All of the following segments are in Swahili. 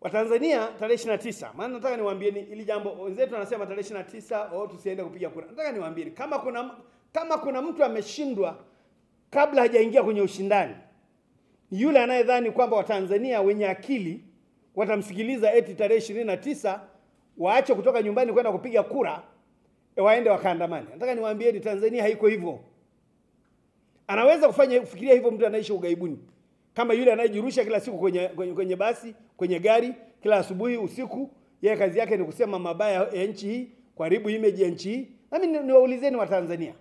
Watanzania tarehe 29. Maana nataka niwaambieni ili jambo wenzetu wanasema tarehe 29 tusiende kupiga kura. Nataka niwaambieni kama kuna mtu ameshindwa kabla hajaingia kwenye ushindani, yule anayedhani kwamba Watanzania wenye akili watamsikiliza eti tarehe 29 waache kutoka nyumbani kwenda kupiga kura waende wakaandamane. Nataka niwaambieni Tanzania haiko hivyo. Anaweza kufikiria hivyo mtu anaishi ugaibuni. Kama yule anayejirusha kila siku kwenye basi, kwenye gari, kila asubuhi, usiku, yeye kazi yake ni kusema mabaya ya nchi hii, kuharibu image ya nchi hii. Nami niwaulizeni Watanzania,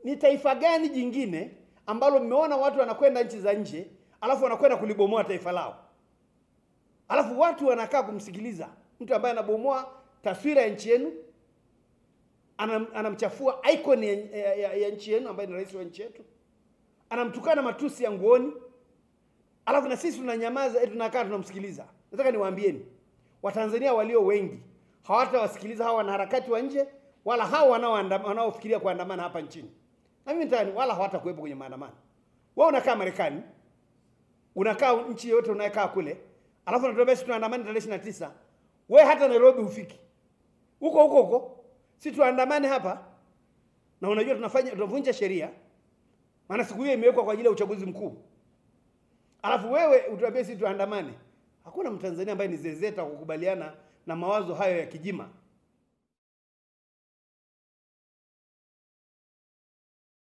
ni taifa gani jingine ambalo mmeona watu wanakwenda nchi za nje, alafu wanakwenda kulibomoa taifa lao? Alafu watu wanakaa kumsikiliza mtu ambaye anabomoa taswira ya nchi yenu, anamchafua icon ya nchi yenu ambaye ni rais wa nchi yetu, anamtukana matusi ya nguoni, alafu na sisi tunanyamaza, tunakaa tunamsikiliza. Nataka niwaambieni Watanzania walio wengi hawatawasikiliza hawa wanaharakati wa nje, wala hao wanaofikiria kuandamana hapa nchini. Na mimi nitani wala hawatakuwepo kwenye maandamano. Wewe unakaa Marekani, unakaa nchi yote unayekaa kule, alafu unatuambia sisi tunaandamana tarehe 29. Wewe hata Nairobi hufiki. Huko sisi tuandamane hapa, na unajua tunavunja sheria. Maana siku hiyo imewekwa kwa ajili ya uchaguzi mkuu. Alafu wewe utuambie sisi tuandamane. Hakuna Mtanzania ambaye ni zezeta kukubaliana na mawazo hayo ya kijima.